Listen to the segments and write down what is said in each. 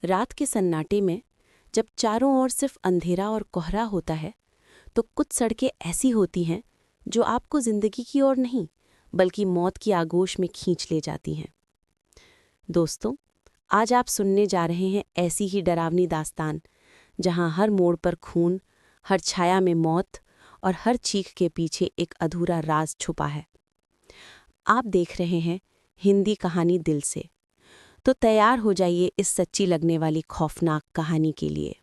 रात के सन्नाटे में जब चारों ओर सिर्फ अंधेरा और कोहरा होता है तो कुछ सड़कें ऐसी होती हैं जो आपको जिंदगी की ओर नहीं बल्कि मौत की आगोश में खींच ले जाती हैं। दोस्तों, आज आप सुनने जा रहे हैं ऐसी ही डरावनी दास्तान जहां हर मोड़ पर खून, हर छाया में मौत और हर चीख के पीछे एक अधूरा राज छुपा है। आप देख रहे हैं हिंदी कहानी दिल से, तो तैयार हो जाइए इस सच्ची लगने वाली खौफनाक कहानी के लिए।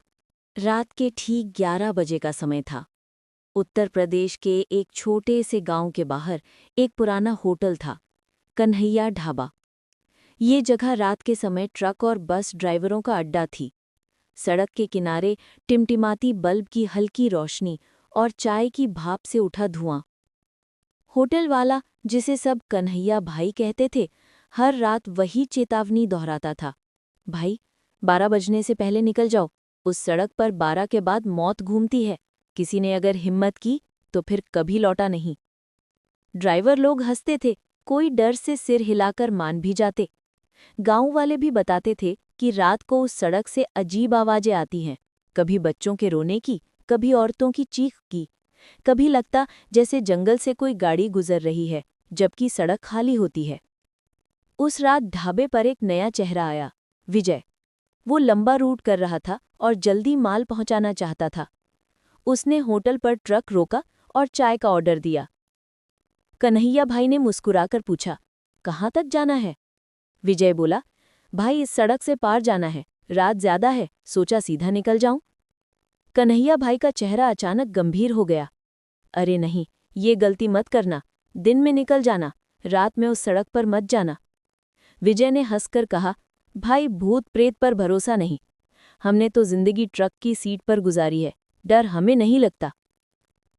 रात के ठीक 11 बजे का समय था। उत्तर प्रदेश के एक छोटे से गांव के बाहर एक पुराना होटल था, कन्हैया ढाबा। ये जगह रात के समय ट्रक और बस ड्राइवरों का अड्डा थी। सड़क के किनारे टिमटिमाती बल्ब की हल्की रोशनी और चाय की भाप से उठा धुआं। होटल वाला, जिसे सब कन्हैया भाई कहते थे, हर रात वही चेतावनी दोहराता था, भाई 12 बजने से पहले निकल जाओ, उस सड़क पर 12 के बाद मौत घूमती है, किसी ने अगर हिम्मत की तो फिर कभी लौटा नहीं। ड्राइवर लोग हंसते थे, कोई डर से सिर हिलाकर मान भी जाते। गांव वाले भी बताते थे कि रात को उस सड़क से अजीब आवाजें आती हैं, कभी बच्चों के रोने की, कभी औरतों की चीख की, कभी लगता जैसे जंगल से कोई गाड़ी गुजर रही है जबकि सड़क खाली होती है। उस रात ढाबे पर एक नया चेहरा आया, विजय। वो लंबा रूट कर रहा था और जल्दी माल पहुंचाना चाहता था। उसने होटल पर ट्रक रोका और चाय का ऑर्डर दिया। कन्हैया भाई ने मुस्कुराकर पूछा, कहाँ तक जाना है? विजय बोला, भाई इस सड़क से पार जाना है, रात ज्यादा है, सोचा सीधा निकल जाऊं। कन्हैया भाई का चेहरा अचानक गंभीर हो गया। अरे नहीं, ये गलती मत करना, दिन में निकल जाना, रात में उस सड़क पर मत जाना। विजय ने हंसकर कहा, भाई भूत प्रेत पर भरोसा नहीं, हमने तो जिंदगी ट्रक की सीट पर गुजारी है, डर हमें नहीं लगता।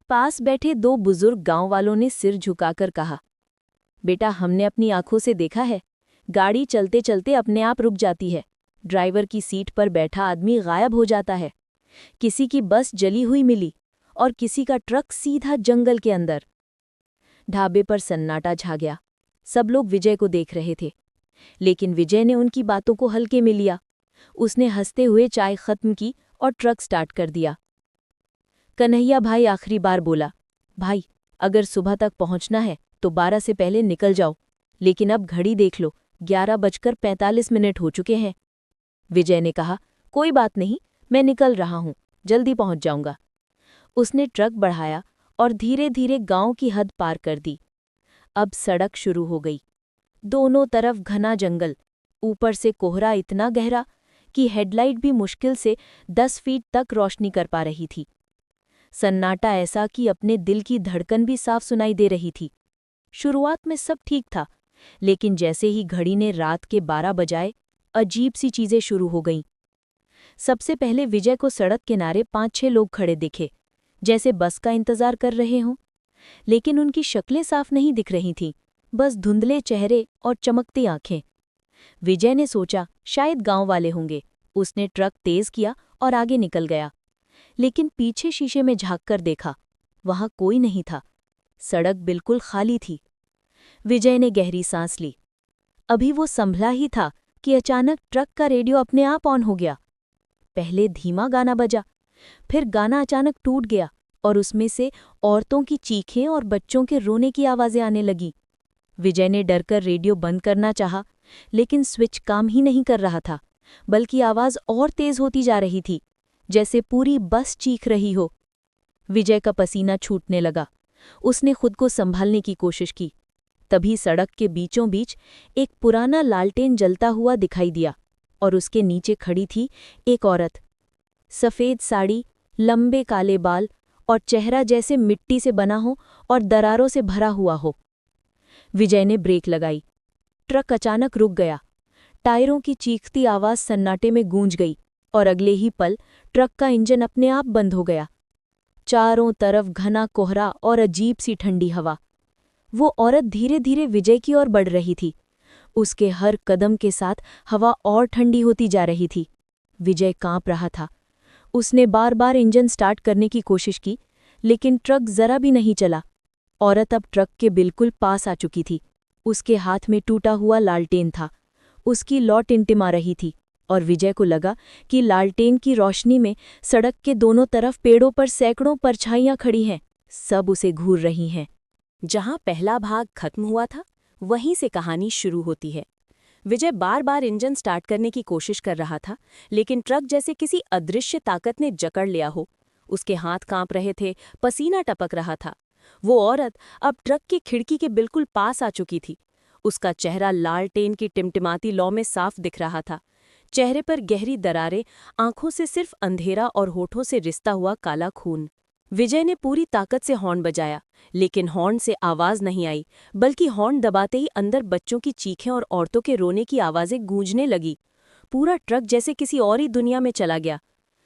पास बैठे दो बुजुर्ग गांव वालों ने सिर झुकाकर कहा, बेटा हमने अपनी आंखों से देखा है, गाड़ी चलते चलते अपने आप रुक जाती है, ड्राइवर की सीट पर बैठा आदमी गायब हो जाता है, किसी की बस जली हुई मिली और किसी का ट्रक सीधा जंगल के अंदर। ढाबे पर सन्नाटा छा गया, सब लोग विजय को देख रहे थे, लेकिन विजय ने उनकी बातों को हल्के में लिया। उसने हंसते हुए चाय खत्म की और ट्रक स्टार्ट कर दिया। कन्हैया भाई आखिरी बार बोला, भाई अगर सुबह तक पहुंचना है तो 12 से पहले निकल जाओ, लेकिन अब घड़ी देख लो, 11:45 हो चुके हैं। विजय ने कहा, कोई बात नहीं, मैं निकल रहा हूं, जल्दी पहुंच जाऊंगा। उसने ट्रक बढ़ाया और धीरे धीरे गांव की हद पार कर दी। अब सड़क शुरू हो गई। दोनों तरफ घना जंगल, ऊपर से कोहरा इतना गहरा कि हेडलाइट भी मुश्किल से 10 फीट तक रोशनी कर पा रही थी। सन्नाटा ऐसा कि अपने दिल की धड़कन भी साफ सुनाई दे रही थी। शुरुआत में सब ठीक था, लेकिन जैसे ही घड़ी ने रात के 12 बजाए, अजीब सी चीजें शुरू हो गईं। सबसे पहले विजय को सड़क किनारे 5-6 लोग खड़े दिखे, जैसे बस का इंतजार कर रहे हों, लेकिन उनकी शक्लें साफ नहीं दिख रही थीं, बस धुंधले चेहरे और चमकती आंखें। विजय ने सोचा शायद गांव वाले होंगे। उसने ट्रक तेज किया और आगे निकल गया, लेकिन पीछे शीशे में झांककर देखा, वहां कोई नहीं था। सड़क बिल्कुल खाली थी। विजय ने गहरी सांस ली। अभी वो संभला ही था कि अचानक ट्रक का रेडियो अपने आप ऑन हो गया। पहले धीमा गाना बजा, फिर गाना अचानक टूट गया और उसमें से औरतों की चीखें और बच्चों के रोने की आवाजें आने लगी। विजय ने डरकर रेडियो बंद करना चाहा, लेकिन स्विच काम ही नहीं कर रहा था, बल्कि आवाज और तेज होती जा रही थी, जैसे पूरी बस चीख रही हो। विजय का पसीना छूटने लगा। उसने खुद को संभालने की कोशिश की। तभी सड़क के बीचों बीच एक पुराना लालटेन जलता हुआ दिखाई दिया और उसके नीचे खड़ी थी एक औरत। सफ़ेद साड़ी, लंबे काले बाल और चेहरा जैसे मिट्टी से बना हो और दरारों से भरा हुआ हो। विजय ने ब्रेक लगाई। ट्रक अचानक रुक गया। टायरों की चीखती आवाज सन्नाटे में गूंज गई और अगले ही पल ट्रक का इंजन अपने आप बंद हो गया। चारों तरफ घना कोहरा और अजीब सी ठंडी हवा। वो औरत धीरे धीरे विजय की ओर बढ़ रही थी। उसके हर कदम के साथ हवा और ठंडी होती जा रही थी। विजय कांप रहा था। उसने बार बार इंजन स्टार्ट करने की कोशिश की, लेकिन ट्रक जरा भी नहीं चला। औरत अब ट्रक के बिल्कुल पास आ चुकी थी। उसके हाथ में टूटा हुआ लालटेन था। उसकी लौ टिमटिमा रही थी। और विजय को लगा कि लालटेन की रोशनी में सड़क के दोनों तरफ पेड़ों पर सैकड़ों परछाइयां खड़ी हैं, सब उसे घूर रही हैं। जहां पहला भाग खत्म हुआ था, वहीं से कहानी शुरू होती है। विजय बार बार इंजन स्टार्ट करने की कोशिश कर रहा था, लेकिन ट्रक जैसे किसी अदृश्य ताकत ने जकड़ लिया हो। उसके हाथ कांप रहे थे, पसीना टपक रहा था। वो औरत अब ट्रक की खिड़की के बिल्कुल पास आ चुकी थी। उसका चेहरा लालटेन की टिमटिमाती लौ में साफ दिख रहा था। चेहरे पर गहरी दरारें, आंखों से सिर्फ अंधेरा और होठों से रिसता हुआ काला खून। विजय ने पूरी ताकत से हॉर्न बजाया, लेकिन हॉर्न से आवाज नहीं आई, बल्कि हॉर्न दबाते ही अंदर बच्चों की चीखें और औरतों के रोने की आवाजें गूंजने लगी। पूरा ट्रक जैसे किसी और ही दुनिया में चला गया।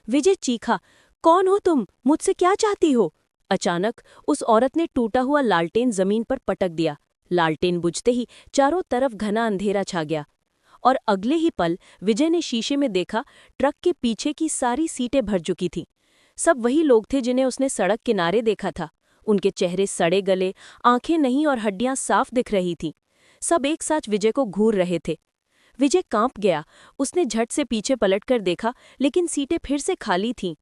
विजय चीखा, कौन हो तुम? मुझसे क्या चाहती हो? अचानक उस औरत ने टूटा हुआ लालटेन जमीन पर पटक दिया। लालटेन बुझते ही चारों तरफ घना अंधेरा छा गया। और अगले ही पल विजय ने शीशे में देखा, ट्रक के पीछे की सारी सीटें भर चुकी थीं। सब वही लोग थे जिन्हें उसने सड़क किनारे देखा था। उनके चेहरे सड़े गले, आंखें नहीं और हड्डियां साफ दिख रही थीं। सब एक साथ विजय को घूर रहे थे। विजय कांप गया। उसने झट से पीछे पलटकर देखा, लेकिन सीटें फिर से खाली थीं।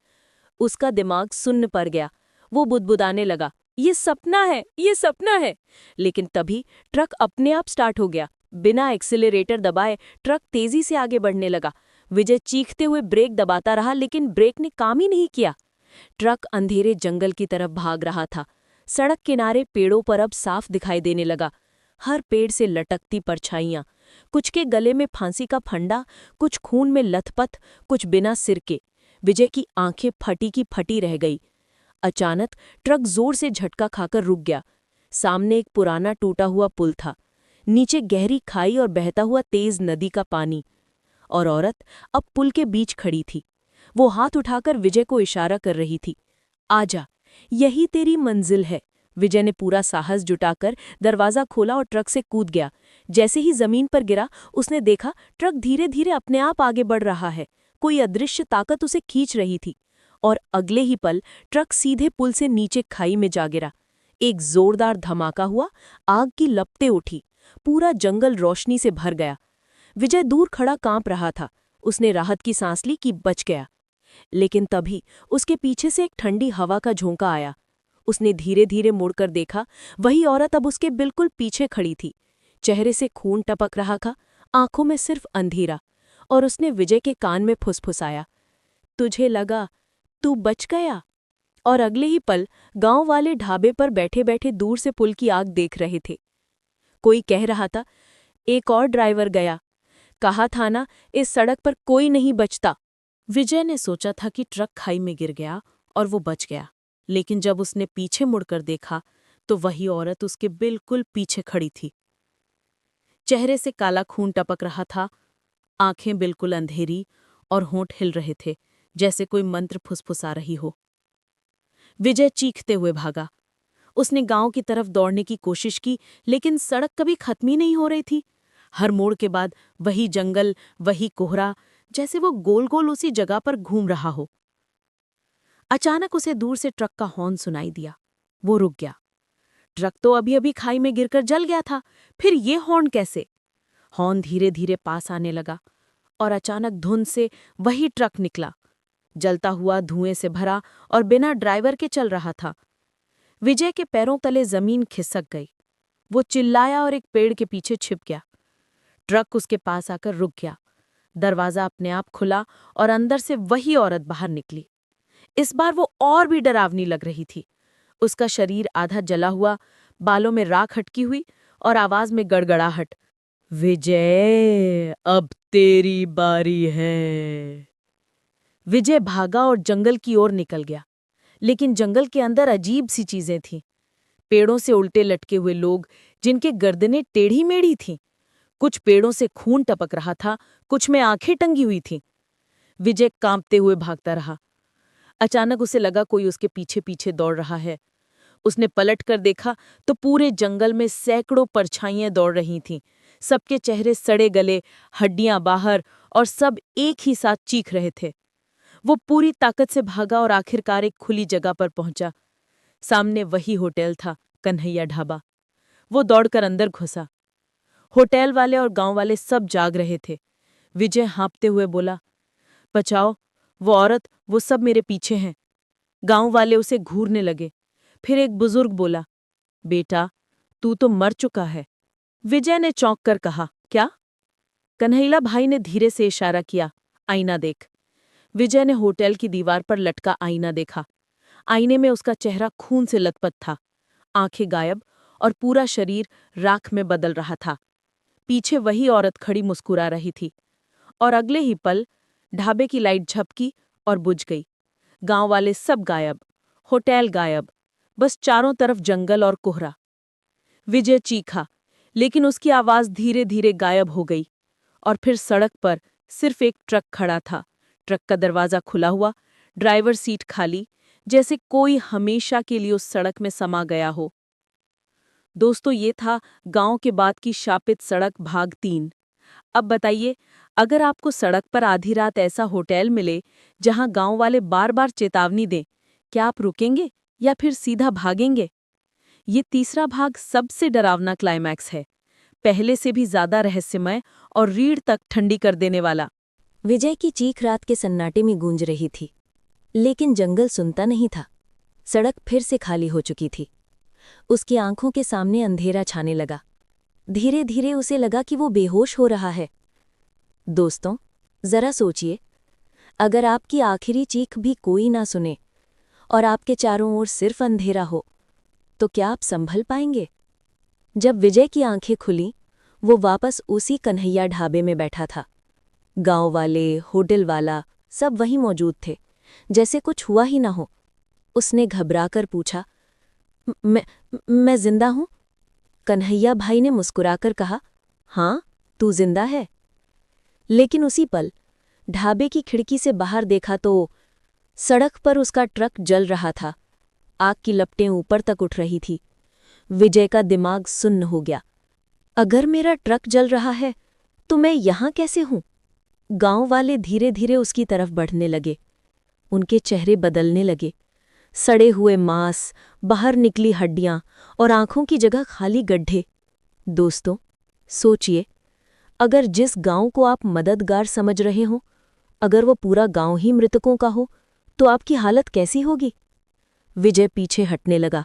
उसका दिमाग सुन्न पड़ गया। वो बुदबुदाने लगा, ये सपना है, ये सपना है। लेकिन तभी ट्रक अपने आप स्टार्ट हो गया। बिना एक्सीलरेटर दबाए ट्रक तेजी से आगे बढ़ने लगा। विजय चीखते हुए ब्रेक दबाता रहा, लेकिन ब्रेक ने काम ही नहीं किया। ट्रक अंधेरे जंगल की तरफ भाग रहा था। सड़क किनारे पेड़ों पर अब साफ दिखाई देने लगा। हर पेड़ से लटकती परछाइयां, कुछ के गले में फांसी का फंडा, कुछ खून में लथपथ, कुछ बिना सिर के। विजय की आंखें फटी की फटी रह गई। अचानक ट्रक जोर से झटका खाकर रुक गया। सामने एक पुराना टूटा हुआ पुल था। नीचे गहरी खाई और बहता हुआ तेज नदी का पानी। और औरत अब पुल के बीच खड़ी थी। वो हाथ उठाकर विजय को इशारा कर रही थी। आजा, यही तेरी मंजिल है। विजय ने पूरा साहस जुटाकर दरवाजा खोला और ट्रक से कूद गया। जैसे ही जमीन पर गिरा, उसने देखा ट्रक धीरे धीरे अपने आप आगे बढ़ रहा है। कोई अदृश्य ताकत उसे खींच रही थी। और अगले ही पल ट्रक सीधे पुल से नीचे खाई में जा गिरा। एक जोरदार धमाका हुआ, आग की लपटें उठी। पूरा जंगल रोशनी से भर गया। विजय दूर खड़ा कांप रहा था। उसने राहत की सांस ली कि बच गया। लेकिन तभी उसके पीछे से एक ठंडी हवा का झोंका आया। उसने धीरे धीरे मुड़कर देखा, वही औरत अब उसके बिल्कुल पीछे खड़ी थी। चेहरे से खून टपक रहा था, आंखों में सिर्फ अंधेरा। और उसने विजय के कान में फुसफुसाया, तुझे लगा तू बच गया। और अगले ही पल गांव वाले ढाबे पर बैठे बैठे दूर से पुल की आग देख रहे थे। कोई कह रहा था, एक और ड्राइवर गया। कहा था ना, इस सड़क पर कोई नहीं बचता। विजय ने सोचा था कि ट्रक खाई में गिर गया और वो बच गया, लेकिन जब उसने पीछे मुड़कर देखा तो वही औरत उसके बिल्कुल पीछे खड़ी थी। चेहरे से काला खून टपक रहा था, आंखें बिल्कुल अंधेरी और होंठ हिल रहे थे, जैसे कोई मंत्र फुसफुसा रही हो। विजय चीखते हुए भागा। उसने गांव की तरफ दौड़ने की कोशिश की, लेकिन सड़क कभी खत्म ही नहीं हो रही थी। हर मोड़ के बाद वही जंगल, वही कोहरा, जैसे वो गोल गोल उसी जगह पर घूम रहा हो। अचानक उसे दूर से ट्रक का हॉर्न सुनाई दिया। वो रुक गया। ट्रक तो अभी अभी खाई में गिरकर जल गया था, फिर ये हॉर्न कैसे? हॉर्न धीरे धीरे पास आने लगा और अचानक धुंध से वही ट्रक निकला, जलता हुआ, धुएं से भरा और बिना ड्राइवर के चल रहा था। विजय के पैरों तले जमीन खिसक गई। वो चिल्लाया और एक पेड़ के पीछे छिप गया। ट्रक उसके पास आकर रुक गया। दरवाजा अपने आप खुला और अंदर से वही औरत बाहर निकली। इस बार वो और भी डरावनी लग रही थी। उसका शरीर आधा जला हुआ, बालों में राख अटकी हुई और आवाज में गड़गड़ाहट, विजय, अब तेरी बारी है। विजय भागा और जंगल की ओर निकल गया, लेकिन जंगल के अंदर अजीब सी चीजें थीं। पेड़ों से उल्टे लटके हुए लोग, जिनके गर्दनें टेढ़ी मेढ़ी थीं। कुछ पेड़ों से खून टपक रहा था, कुछ में आंखें टंगी हुई थीं। विजय कांपते हुए भागता रहा। अचानक उसे लगा कोई उसके पीछे पीछे दौड़ रहा है। उसने पलट कर देखा तो पूरे जंगल में सैकड़ों परछाइयां दौड़ रही थीं। सबके चेहरे सड़े गले, हड्डियां बाहर, और सब एक ही साथ चीख रहे थे। वो पूरी ताकत से भागा और आखिरकार एक खुली जगह पर पहुंचा। सामने वही होटल था, कन्हैया ढाबा। वो दौड़कर अंदर घुसा। होटल वाले और गांव वाले सब जाग रहे थे। विजय हाँफते हुए बोला, बचाओ, वो औरत, वो सब मेरे पीछे हैं। गांव वाले उसे घूरने लगे। फिर एक बुजुर्ग बोला, बेटा, तू तो मर चुका है। विजय ने चौंक कर कहा, क्या? कन्हैया भाई ने धीरे से इशारा किया, आईना देख। विजय ने होटल की दीवार पर लटका आईना देखा। आईने में उसका चेहरा खून से लथपथ था, आंखें गायब और पूरा शरीर राख में बदल रहा था। पीछे वही औरत खड़ी मुस्कुरा रही थी। और अगले ही पल ढाबे की लाइट झपकी और बुझ गई। गांव वाले सब गायब, होटल गायब, बस चारों तरफ जंगल और कोहरा। विजय चीखा, लेकिन उसकी आवाज धीरे धीरे गायब हो गई। और फिर सड़क पर सिर्फ एक ट्रक खड़ा था। ट्रक का दरवाजा खुला हुआ, ड्राइवर सीट खाली, जैसे कोई हमेशा के लिए उस सड़क में समा गया हो। दोस्तों, ये था गांव के बाद की शापित सड़क भाग 3। अब बताइए, अगर आपको सड़क पर आधी रात ऐसा होटल मिले जहां गांव वाले बार बार चेतावनी दें, क्या आप रुकेंगे या फिर सीधा भागेंगे? ये तीसरा भाग सबसे डरावना क्लाइमैक्स है, पहले से भी ज्यादा रहस्यमय और रीढ़ तक ठंडी कर देने वाला। विजय की चीख रात के सन्नाटे में गूंज रही थी, लेकिन जंगल सुनता नहीं था। सड़क फिर से खाली हो चुकी थी। उसकी आंखों के सामने अंधेरा छाने लगा। धीरे धीरे उसे लगा कि वो बेहोश हो रहा है। दोस्तों, जरा सोचिए, अगर आपकी आखिरी चीख भी कोई ना सुने और आपके चारों ओर सिर्फ अंधेरा हो, तो क्या आप संभल पाएंगे? जब विजय की आंखें खुली, वो वापस उसी कन्हैया ढाबे में बैठा था। गांव वाले, होटल वाला, सब वहीं मौजूद थे, जैसे कुछ हुआ ही ना हो। उसने घबराकर पूछा, मैं जिंदा हूं? कन्हैया भाई ने मुस्कुराकर कहा, हाँ, तू जिंदा है। लेकिन उसी पल ढाबे की खिड़की से बाहर देखा तो सड़क पर उसका ट्रक जल रहा था। आग की लपटें ऊपर तक उठ रही थी। विजय का दिमाग सुन्न हो गया। अगर मेरा ट्रक जल रहा है तो मैं यहां कैसे हूं? गांव वाले धीरे धीरे उसकी तरफ बढ़ने लगे। उनके चेहरे बदलने लगे। सड़े हुए मांस, बाहर निकली हड्डियां और आंखों की जगह खाली गड्ढे। दोस्तों, सोचिए, अगर जिस गांव को आप मददगार समझ रहे हो, अगर वो पूरा गांव ही मृतकों का हो, तो आपकी हालत कैसी होगी? विजय पीछे हटने लगा।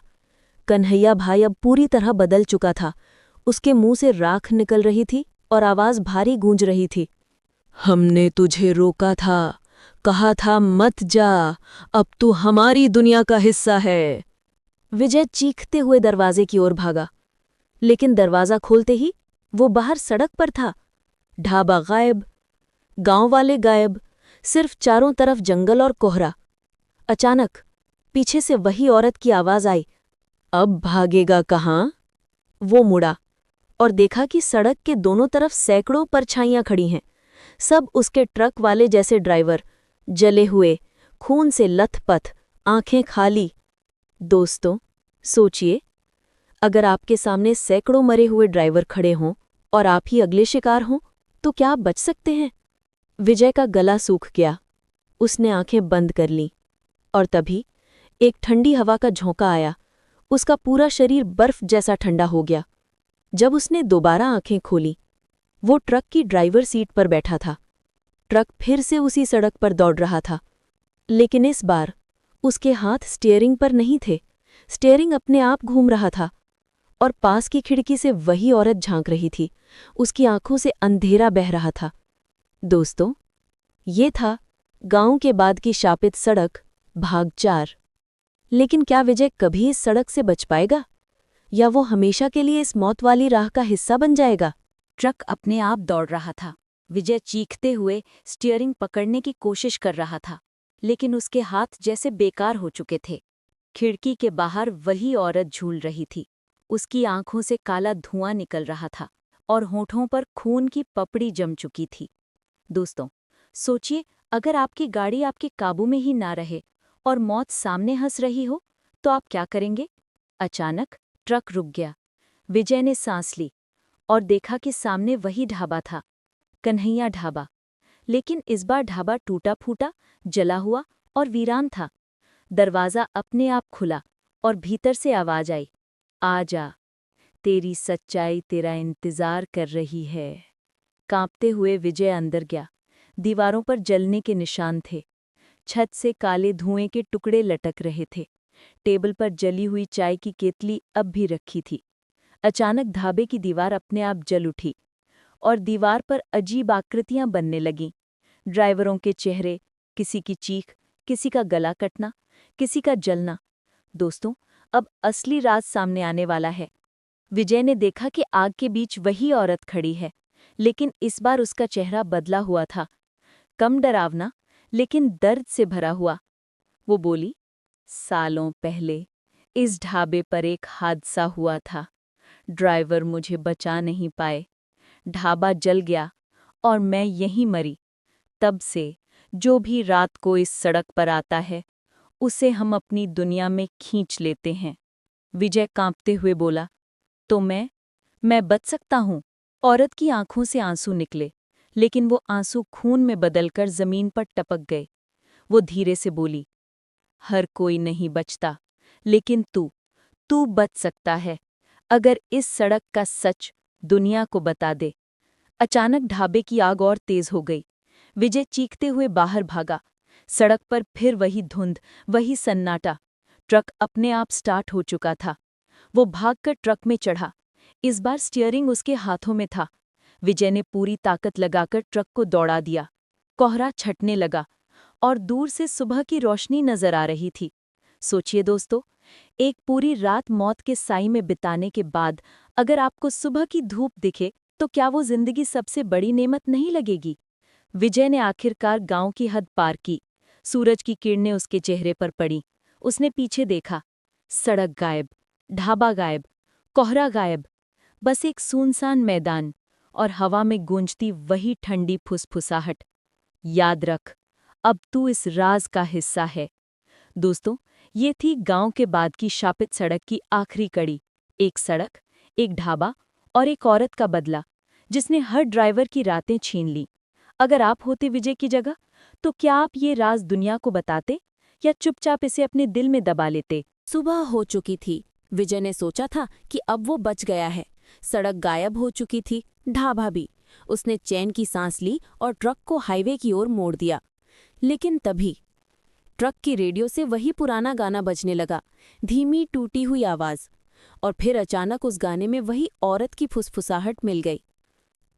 कन्हैया भाई अब पूरी तरह बदल चुका था। उसके मुंह से राख निकल रही थी और आवाज भारी गूंज रही थी। हमने तुझे रोका था, कहा था मत जा, अब तू हमारी दुनिया का हिस्सा है। विजय चीखते हुए दरवाजे की ओर भागा, लेकिन दरवाजा खोलते ही वो बाहर सड़क पर था। ढाबा गायब, गांव वाले गायब, सिर्फ चारों तरफ जंगल और कोहरा। अचानक पीछे से वही औरत की आवाज आई, अब भागेगा कहाँ? वो मुड़ा और देखा कि सड़क के दोनों तरफ सैकड़ों परछाइयां खड़ी हैं, सब उसके ट्रक वाले जैसे ड्राइवर, जले हुए, खून से लथपथ, आंखें खाली। दोस्तों, सोचिए, अगर आपके सामने सैकड़ों मरे हुए ड्राइवर खड़े हों और आप ही अगले शिकार हों, तो क्या आप बच सकते हैं? विजय का गला सूख गया। उसने आंखें बंद कर लीं और तभी एक ठंडी हवा का झोंका आया। उसका पूरा शरीर बर्फ जैसा ठंडा हो गया। जब उसने दोबारा आंखें खोली, वो ट्रक की ड्राइवर सीट पर बैठा था। ट्रक फिर से उसी सड़क पर दौड़ रहा था, लेकिन इस बार उसके हाथ स्टीयरिंग पर नहीं थे। स्टीयरिंग अपने आप घूम रहा था और पास की खिड़की से वही औरत झांक रही थी। उसकी आंखों से अंधेरा बह रहा था। दोस्तों, ये था गांव के बाद की शापित सड़क भाग 4। लेकिन क्या विजय कभी इस सड़क से बच पाएगा, या वो हमेशा के लिए इस मौत वाली राह का हिस्सा बन जाएगा? ट्रक अपने आप दौड़ रहा था। विजय चीखते हुए स्टीयरिंग पकड़ने की कोशिश कर रहा था, लेकिन उसके हाथ जैसे बेकार हो चुके थे। खिड़की के बाहर वही औरत झूल रही थी। उसकी आंखों से काला धुआं निकल रहा था और होठों पर खून की पपड़ी जम चुकी थी। दोस्तों, सोचिए, अगर आपकी गाड़ी आपके काबू में ही ना रहे और मौत सामने हंस रही हो, तो आप क्या करेंगे? अचानक ट्रक रुक गया। विजय ने सांस ली और देखा कि सामने वही ढाबा था, कन्हैया ढाबा। लेकिन इस बार ढाबा टूटा फूटा, जला हुआ और वीरान था। दरवाज़ा अपने आप खुला और भीतर से आवाज आई, आ जा, तेरी सच्चाई तेरा इंतजार कर रही है। कांपते हुए विजय अंदर गया। दीवारों पर जलने के निशान थे। छत से काले धुएं के टुकड़े लटक रहे थे। टेबल पर जली हुई चाय की केतली अब भी रखी थी। अचानक ढाबे की दीवार अपने आप जल उठी और दीवार पर अजीब आकृतियां बनने लगीं। ड्राइवरों के चेहरे, किसी की चीख, किसी का गला कटना, किसी का जलना। दोस्तों, अब असली राज सामने आने वाला है। विजय ने देखा कि आग के बीच वही औरत खड़ी है, लेकिन इस बार उसका चेहरा बदला हुआ था। कम डरावना, लेकिन दर्द से भरा हुआ। वो बोली, सालों पहले इस ढाबे पर एक हादसा हुआ था। ड्राइवर मुझे बचा नहीं पाए। ढाबा जल गया और मैं यहीं मरी। तब से जो भी रात को इस सड़क पर आता है, उसे हम अपनी दुनिया में खींच लेते हैं। विजय कांपते हुए बोला, तो मैं बच सकता हूँ? औरत की आंखों से आंसू निकले, लेकिन वो आंसू खून में बदलकर जमीन पर टपक गए। वो धीरे से बोली, हर कोई नहीं बचता, लेकिन तू बच सकता है, अगर इस सड़क का सच दुनिया को बता दे। अचानक ढाबे की आग और तेज हो गई। विजय चीखते हुए बाहर भागा। सड़क पर फिर वही धुंध, वही सन्नाटा। ट्रक अपने आप स्टार्ट हो चुका था। वो भागकर ट्रक में चढ़ा। इस बार स्टीयरिंग उसके हाथों में था। विजय ने पूरी ताकत लगाकर ट्रक को दौड़ा दिया। कोहरा छटने लगा और दूर से सुबह की रोशनी नजर आ रही थी। सोचिए दोस्तों, एक पूरी रात मौत के साई में बिताने के बाद अगर आपको सुबह की धूप दिखे, तो क्या वो जिंदगी सबसे बड़ी नेमत नहीं लगेगी? विजय ने आखिरकार गांव की हद पार की। सूरज की किरणें उसके चेहरे पर पड़ी। उसने पीछे देखा। सड़क गायब, ढाबा गायब, कोहरा गायब, बस एक सुनसान मैदान और हवा में गूंजती वही ठंडी फुसफुसाहट। याद रख, अब तू इस राज का हिस्सा है। दोस्तों, ये थी गांव के बाद की शापित सड़क की आखिरी कड़ी। एक सड़क, एक ढाबा और एक औरत का बदला, जिसने हर ड्राइवर की रातें छीन ली। अगर आप होते विजय की जगह, तो क्या आप ये राज दुनिया को बताते या चुपचाप इसे अपने दिल में दबा लेते? सुबह हो चुकी थी। विजय ने सोचा था कि अब वो बच गया है। सड़क गायब हो चुकी थी, ढाबा भी। उसने चैन की सांस ली और ट्रक को हाईवे की ओर मोड़ दिया। लेकिन तभी ट्रक की रेडियो से वही पुराना गाना बजने लगा, धीमी टूटी हुई आवाज। और फिर अचानक उस गाने में वही औरत की फुसफुसाहट मिल गई।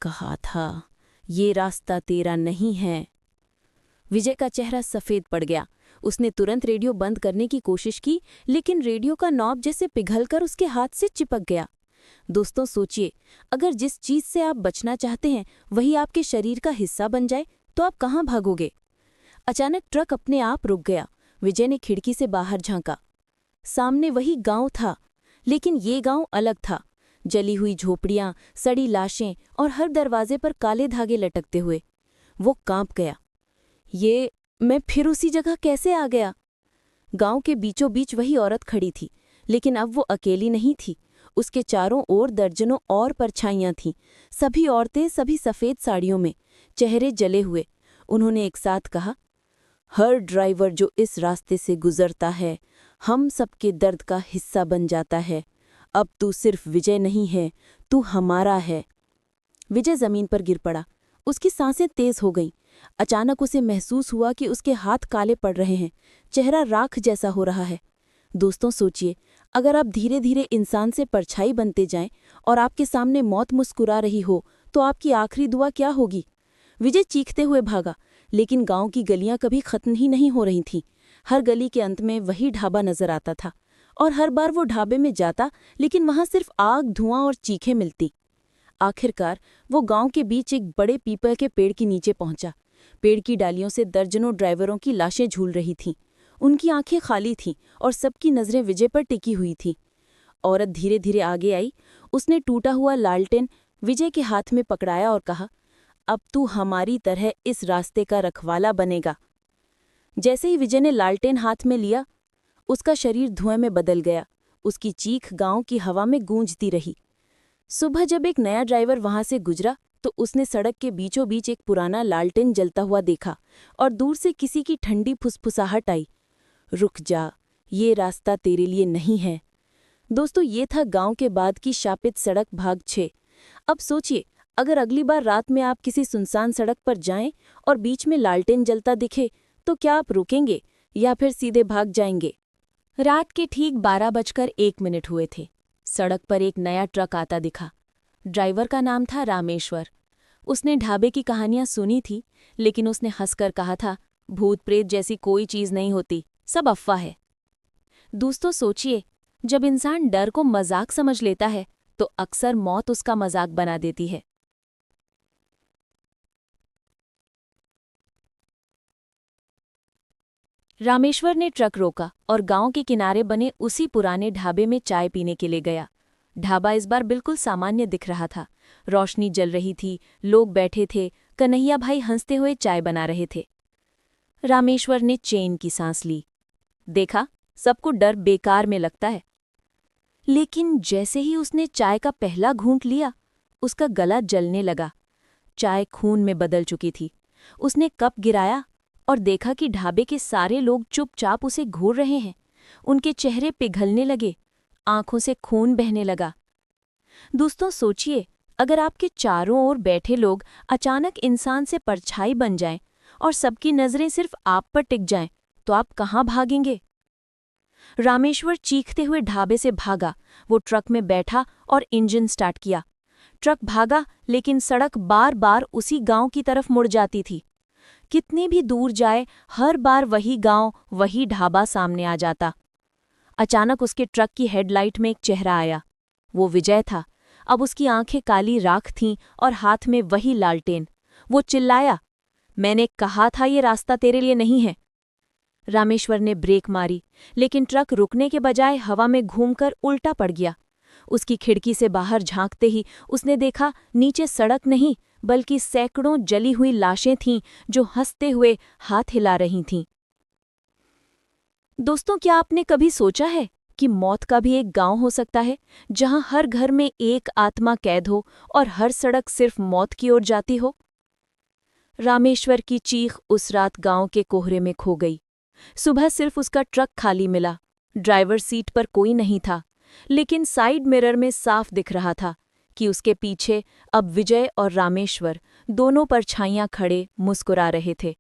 कहा था, ये रास्ता तेरा नहीं है। विजय का चेहरा सफेद पड़ गया। उसने तुरंत रेडियो बंद करने की कोशिश की, लेकिन रेडियो का नॉब जैसे पिघलकर उसके हाथ से चिपक गया। दोस्तों, सोचिए, अगर जिस चीज से आप बचना चाहते हैं वही आपके शरीर का हिस्सा बन जाए, तो आप कहाँ भागोगे? अचानक ट्रक अपने आप रुक गया। विजय ने खिड़की से बाहर झांका। सामने वही गांव था, लेकिन ये गांव अलग था। जली हुई झोपड़ियां, सड़ी लाशें और हर दरवाजे पर काले धागे लटकते हुए। वो कांप गया। मैं फिर उसी जगह कैसे आ गया? गांव के बीचों बीच वही औरत खड़ी थी, लेकिन अब वो अकेली नहीं थी। उसके चारों ओर दर्जनों और परछाइयां थीं। सभी औरतें, सभी सफ़ेद साड़ियों में, चेहरे जले हुए। उन्होंने एक साथ कहा, हर ड्राइवर जो इस रास्ते से गुजरता है, हम सबके दर्द का हिस्सा बन जाता है। अब तू सिर्फ विजय नहीं है, तू हमारा है। विजय जमीन पर गिर पड़ा। उसकी सांसें तेज हो गईं। अचानक उसे महसूस हुआ कि उसके हाथ काले पड़ रहे हैं, चेहरा राख जैसा हो रहा है। दोस्तों, सोचिए, अगर आप धीरे धीरे इंसान से परछाई बनते जाएं और आपके सामने मौत मुस्कुरा रही हो, तो आपकी आखिरी दुआ क्या होगी? विजय चीखते हुए भागा, लेकिन गांव की गलियां कभी खत्म ही नहीं हो रही थीं। हर गली के अंत में वही ढाबा नजर आता था, और हर बार वो ढाबे में जाता, लेकिन वहां सिर्फ आग, धुआं और चीखें मिलती। आखिरकार वो गांव के बीच एक बड़े पीपल के पेड़ के नीचे पहुंचा। पेड़ की डालियों से दर्जनों ड्राइवरों की लाशें झूल रही थीं। उनकी आंखें खाली थीं और सबकी नजरें विजय पर टिकी हुई थीं। औरत धीरे धीरे आगे आई। उसने टूटा हुआ लालटेन विजय के हाथ में पकड़ाया और कहा, अब तू हमारी तरह इस रास्ते का रखवाला बनेगा। जैसे ही विजय ने लालटेन हाथ में लिया, उसका शरीर धुएं में बदल गया। उसकी चीख गांव की हवा में गूंजती रही। सुबह जब एक नया ड्राइवर वहां से गुजरा, तो उसने सड़क के बीचों बीच एक पुराना लालटेन जलता हुआ देखा और दूर से किसी की ठंडी फुसफुसाहट आई, रुक जा, ये रास्ता तेरे लिए नहीं है। दोस्तों, ये था गांव के बाद की शापित सड़क भाग 6। अब सोचिए, अगर अगली बार रात में आप किसी सुनसान सड़क पर जाएं और बीच में लालटेन जलता दिखे तो क्या आप रुकेंगे या फिर सीधे भाग जाएंगे? रात के ठीक 12:01 हुए थे। सड़क पर एक नया ट्रक आता दिखा। ड्राइवर का नाम था रामेश्वर। उसने ढाबे की कहानियां सुनी थी, लेकिन उसने हंसकर कहा था, भूत प्रेत जैसी कोई चीज नहीं होती, सब अफवाह है। दोस्तों सोचिए, जब इंसान डर को मजाक समझ लेता है तो अक्सर मौत उसका मजाक बना देती है। रामेश्वर ने ट्रक रोका और गांव के किनारे बने उसी पुराने ढाबे में चाय पीने के लिए गया। ढाबा इस बार बिल्कुल सामान्य दिख रहा था। रोशनी जल रही थी, लोग बैठे थे, कन्हैया भाई हंसते हुए चाय बना रहे थे। रामेश्वर ने चैन की सांस ली। देखा, सबको डर बेकार में लगता है। लेकिन जैसे ही उसने चाय का पहला घूंट लिया, उसका गला जलने लगा। चाय खून में बदल चुकी थी। उसने कप गिराया और देखा कि ढाबे के सारे लोग चुपचाप उसे घूर रहे हैं। उनके चेहरे पिघलने लगे, आंखों से खून बहने लगा। दोस्तों सोचिए, अगर आपके चारों ओर बैठे लोग अचानक इंसान से परछाई बन जाएं और सबकी नजरें सिर्फ आप पर टिक जाएं, तो आप कहाँ भागेंगे? रामेश्वर चीखते हुए ढाबे से भागा। वो ट्रक में बैठा और इंजन स्टार्ट किया। ट्रक भागा, लेकिन सड़क बार बार उसी गांव की तरफ मुड़ जाती थी। कितनी भी दूर जाए, हर बार वही गांव, वही ढाबा सामने आ जाता। अचानक उसके ट्रक की हेडलाइट में एक चेहरा आया। वो विजय था। अब उसकी आंखें काली राख थीं और हाथ में वही लालटेन। वो चिल्लाया, मैंने कहा था ये रास्ता तेरे लिए नहीं है। रामेश्वर ने ब्रेक मारी, लेकिन ट्रक रुकने के बजाय हवा में घूमकर उल्टा पड़ गया। उसकी खिड़की से बाहर झांकते ही उसने देखा, नीचे सड़क नहीं बल्कि सैकड़ों जली हुई लाशें थीं जो हंसते हुए हाथ हिला रही थीं। दोस्तों, क्या आपने कभी सोचा है कि मौत का भी एक गांव हो सकता है जहां हर घर में एक आत्मा कैद हो और हर सड़क सिर्फ मौत की ओर जाती हो? रामेश्वर की चीख उस रात गांव के कोहरे में खो गई। सुबह सिर्फ उसका ट्रक खाली मिला। ड्राइवर सीट पर कोई नहीं था, लेकिन साइड मिरर में साफ दिख रहा था कि उसके पीछे अब विजय और रामेश्वर दोनों परछाइयां खड़े मुस्कुरा रहे थे।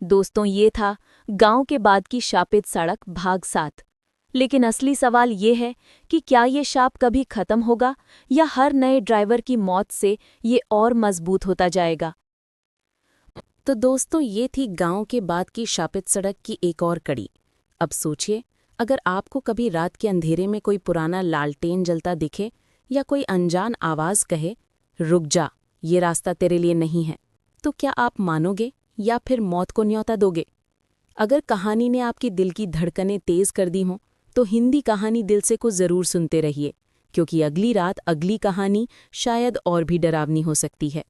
दोस्तों, ये था गांव के बाद की शापित सड़क भाग 7। लेकिन असली सवाल ये है कि क्या ये शाप कभी खत्म होगा या हर नए ड्राइवर की मौत से ये और मजबूत होता जाएगा? तो दोस्तों, ये थी गांव के बाद की शापित सड़क की एक और कड़ी। अब सोचिए, अगर आपको कभी रात के अंधेरे में कोई पुराना लालटेन जलता दिखे या कोई अनजान आवाज कहे, रुक जा, ये रास्ता तेरे लिए नहीं है, तो क्या आप मानोगे या फिर मौत को न्योता दोगे? अगर कहानी ने आपकी दिल की धड़कनें तेज कर दी हों, तो हिंदी कहानी दिल से को जरूर सुनते रहिए, क्योंकि अगली रात अगली कहानी शायद और भी डरावनी हो सकती है।